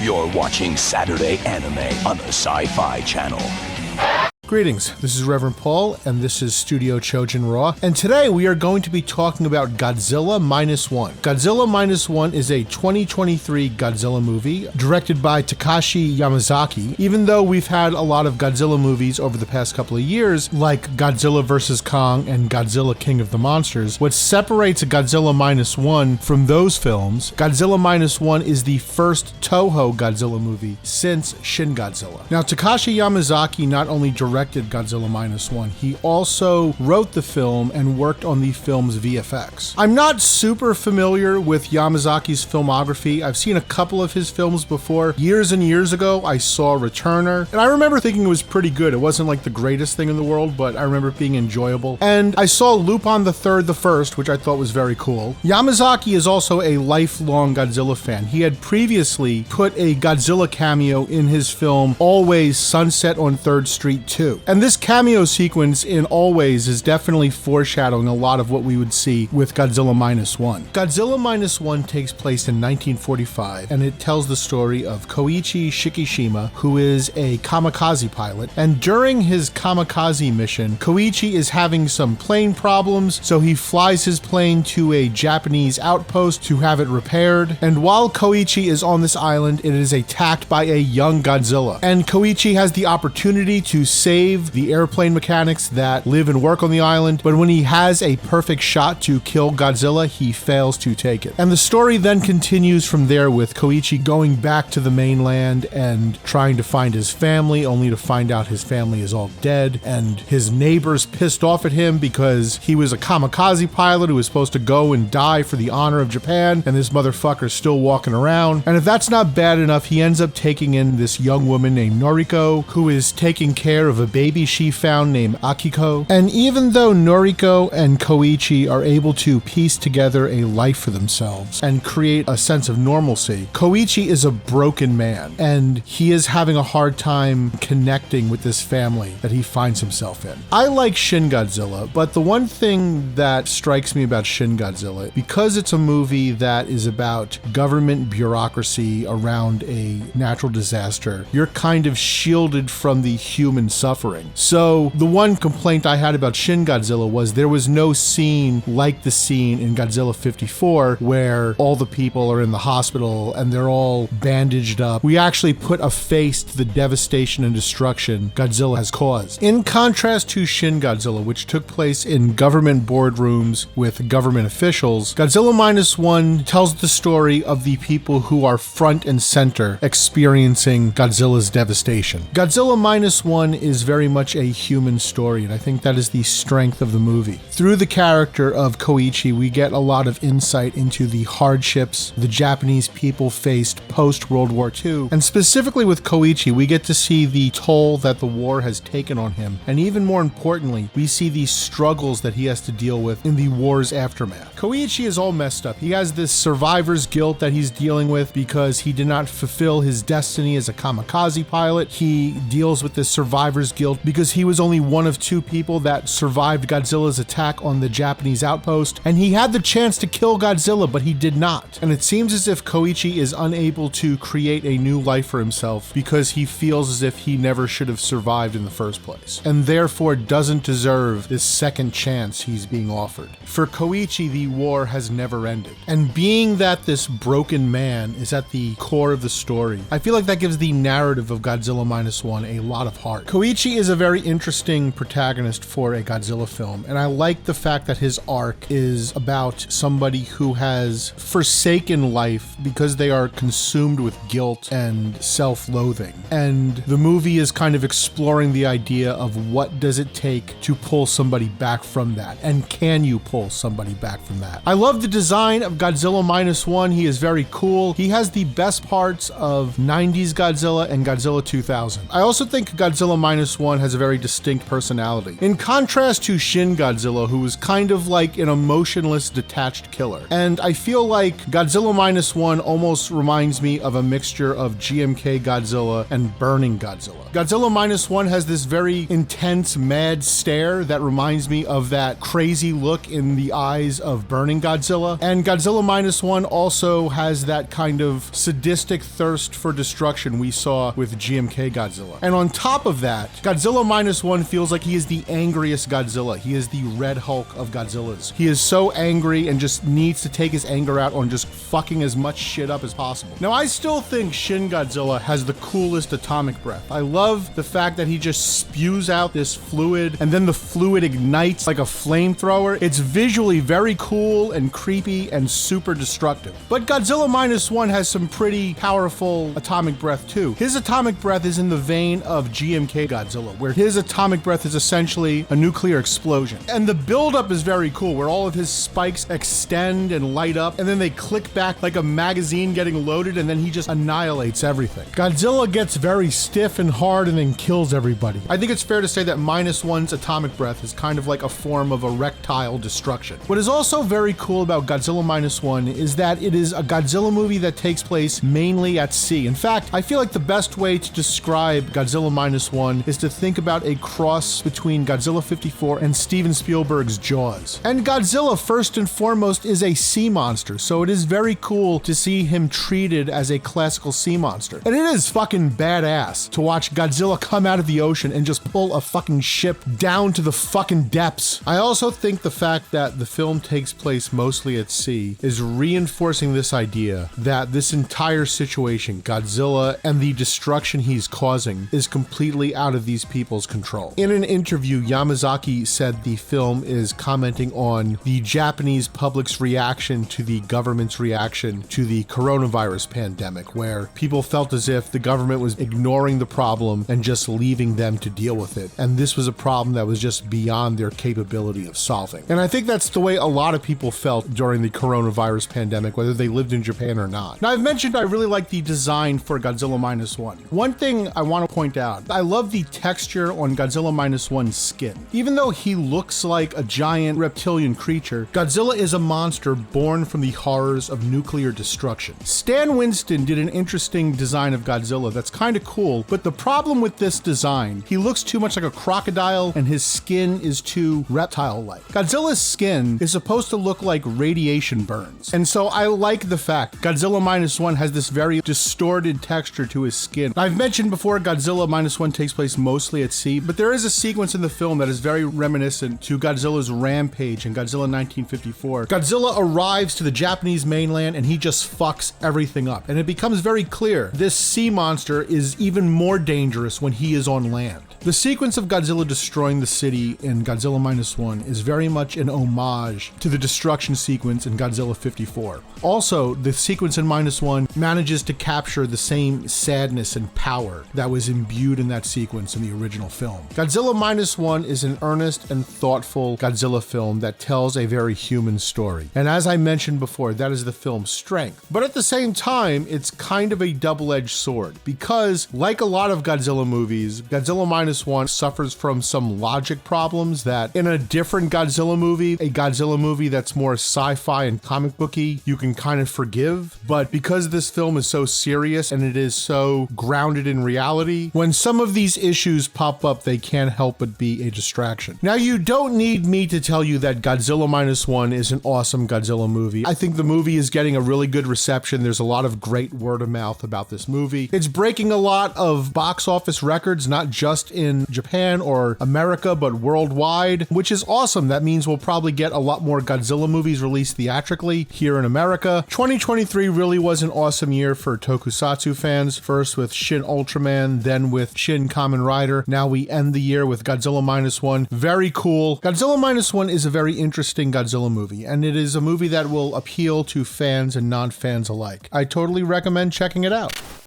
You're watching Saturday Anime on the Sci-Fi Channel. Greetings, this is Reverend Paul, and this is Studio Chojin Raw, and today we are going to be talking about Godzilla Minus One. Godzilla Minus One is a 2023 Godzilla movie directed by Takashi Yamazaki. Even though we've had a lot of Godzilla movies over the past couple of years, like Godzilla vs. Kong and Godzilla King of the Monsters, what separates Godzilla Minus One from those films, Godzilla Minus One is the first Toho Godzilla movie since Shin Godzilla. Now, Takashi Yamazaki not only directed Godzilla Minus One, he also wrote the film and worked on the film's VFX. I'm not super familiar with Yamazaki's filmography. I've seen a couple of his films before. Years and years ago, I saw Returner, and I remember thinking it was pretty good. It wasn't like the greatest thing in the world, but I remember it being enjoyable. And I saw Lupin the Third, the First, which I thought was very cool. Yamazaki is also a lifelong Godzilla fan. He had previously put a Godzilla cameo in his film Always Sunset on 3rd Street 2. And this cameo sequence in Always is definitely foreshadowing a lot of what we would see with Godzilla Minus One. Godzilla Minus One takes place in 1945, and it tells the story of Koichi Shikishima, who is a kamikaze pilot. And during his kamikaze mission, Koichi is having some plane problems, so he flies his plane to a Japanese outpost to have it repaired. And while Koichi is on this island, it is attacked by a young Godzilla. And Koichi has the opportunity to save the airplane mechanics that live and work on the island, but when he has a perfect shot to kill Godzilla, he fails to take it. And the story then continues from there, with Koichi going back to the mainland and trying to find his family, only to find out his family is all dead, and his neighbors pissed off at him because he was a kamikaze pilot who was supposed to go and die for the honor of Japan, and this motherfucker's still walking around. And if that's not bad enough, he ends up taking in this young woman named Noriko, who is taking care of a baby she found named Akiko. And even though Noriko and Koichi are able to piece together a life for themselves and create a sense of normalcy, Koichi is a broken man, and he is having a hard time connecting with this family that he finds himself in. I like Shin Godzilla, but the one thing that strikes me about Shin Godzilla, because it's a movie that is about government bureaucracy around a natural disaster, you're kind of shielded from the human suffering. So the one complaint I had about Shin Godzilla was there was no scene like the scene in Godzilla 54 where all the people are in the hospital and they're all bandaged up. We actually put a face to the devastation and destruction Godzilla has caused. In contrast to Shin Godzilla, which took place in government boardrooms with government officials, Godzilla Minus One tells the story of the people who are front and center experiencing Godzilla's devastation. Godzilla Minus One is very much a human story, and I think that is the strength of the movie. Through the character of Koichi, we get a lot of insight into the hardships the Japanese people faced post-World War II, and specifically with Koichi, we get to see the toll that the war has taken on him, and even more importantly, we see the struggles that he has to deal with in the war's aftermath. Koichi is all messed up. He has this survivor's guilt that he's dealing with because he did not fulfill his destiny as a kamikaze pilot. He deals with this survivor's guilt because he was only one of two people that survived Godzilla's attack on the Japanese outpost, and he had the chance to kill Godzilla, but he did not. And it seems as if Koichi is unable to create a new life for himself because he feels as if he never should have survived in the first place, and therefore doesn't deserve this second chance he's being offered. For Koichi, the war has never ended, and being that this broken man is at the core of the story, I feel like that gives the narrative of Godzilla Minus One a lot of heart. Koichi is a very interesting protagonist for a Godzilla film, and I like the fact that his arc is about somebody who has forsaken life because they are consumed with guilt and self-loathing. And the movie is kind of exploring the idea of what does it take to pull somebody back from that, and can you pull somebody back from that. I love the design of Godzilla Minus One. He is very cool. He has the best parts of 90s Godzilla and Godzilla 2000. I also think Godzilla Minus Minus One has a very distinct personality. In contrast to Shin Godzilla, who is kind of like an emotionless, detached killer. And I feel like Godzilla Minus One almost reminds me of a mixture of GMK Godzilla and Burning Godzilla. Godzilla Minus One has this very intense, mad stare that reminds me of that crazy look in the eyes of Burning Godzilla. And Godzilla Minus One also has that kind of sadistic thirst for destruction we saw with GMK Godzilla. And on top of that, Godzilla Minus One feels like he is the angriest Godzilla. He is the Red Hulk of Godzillas. He is so angry and just needs to take his anger out on just fucking as much shit up as possible. Now, I still think Shin Godzilla has the coolest atomic breath. I love the fact that he just spews out this fluid and then the fluid ignites like a flamethrower. It's visually very cool and creepy and super destructive. But Godzilla Minus One has some pretty powerful atomic breath too. His atomic breath is in the vein of GMK Godzilla, where his atomic breath is essentially a nuclear explosion. And the buildup is very cool, where all of his spikes extend and light up, and then they click back like a magazine getting loaded, and then he just annihilates everything. Godzilla gets very stiff and hard and then kills everybody. I think it's fair to say that Minus One's atomic breath is kind of like a form of erectile destruction. What is also very cool about Godzilla Minus One is that it is a Godzilla movie that takes place mainly at sea. In fact, I feel like the best way to describe Godzilla Minus One is to think about a cross between Godzilla 54 and Steven Spielberg's Jaws. And Godzilla, first and foremost, is a sea monster, so it is very cool to see him treated as a classical sea monster. And it is fucking badass to watch Godzilla come out of the ocean and just pull a fucking ship down to the fucking depths. I also think the fact that the film takes place mostly at sea is reinforcing this idea that this entire situation, Godzilla and the destruction he's causing, is completely out of these people's control. In an interview, Yamazaki said the film is commenting on the Japanese public's reaction to the government's reaction to the coronavirus pandemic, where people felt as if the government was ignoring the problem and just leaving them to deal with it. And this was a problem that was just beyond their capability of solving. And I think that's the way a lot of people felt during the coronavirus pandemic, whether they lived in Japan or not. Now, I've mentioned I really like the design for Godzilla Minus One. One thing I want to point out, I love the texture on Godzilla Minus One's skin. Even though he looks like a giant reptilian creature, Godzilla is a monster born from the horrors of nuclear destruction. Stan Winston did an interesting design of Godzilla that's kind of cool, but the problem with this design, he looks too much like a crocodile and his skin is too reptile-like. Godzilla's skin is supposed to look like radiation burns, and so I like the fact Godzilla Minus One has this very distorted texture to his skin. I've mentioned before Godzilla Minus One takes place mostly at sea, but there is a sequence in the film that is very reminiscent to Godzilla's rampage in Godzilla 1954. Godzilla arrives to the Japanese mainland and he just fucks everything up, and it becomes very clear this sea monster is even more dangerous when he is on land. The sequence of Godzilla destroying the city in Godzilla Minus One is very much an homage to the destruction sequence in Godzilla 54. Also, the sequence in Minus One manages to capture the same sadness and power that was imbued in that sequence in the original film. Godzilla Minus One is an earnest and thoughtful Godzilla film that tells a very human story. And as I mentioned before, that is the film's strength. But at the same time, it's kind of a double-edged sword, because like a lot of Godzilla movies, Godzilla Minus One suffers from some logic problems that in a different Godzilla movie, a Godzilla movie that's more sci-fi and comic booky, you can kind of forgive. But because this film is so serious and it is so grounded in reality, when some of these issues pop up, they can't help but be a distraction. Now, you don't need me to tell you that Godzilla Minus One is an awesome Godzilla movie. I think the movie is getting a really good reception. There's a lot of great word of mouth about this movie. It's breaking a lot of box office records, not just in Japan or America, but worldwide, which is awesome. That means we'll probably get a lot more Godzilla movies released theatrically here in America. 2023 really was an awesome year for tokusatsu fans, first with Shin Ultraman, then with Shin Kamen Rider. Now we end the year with Godzilla Minus One. Very cool. Godzilla Minus One is a very interesting Godzilla movie, and it is a movie that will appeal to fans and non-fans alike. I totally recommend checking it out.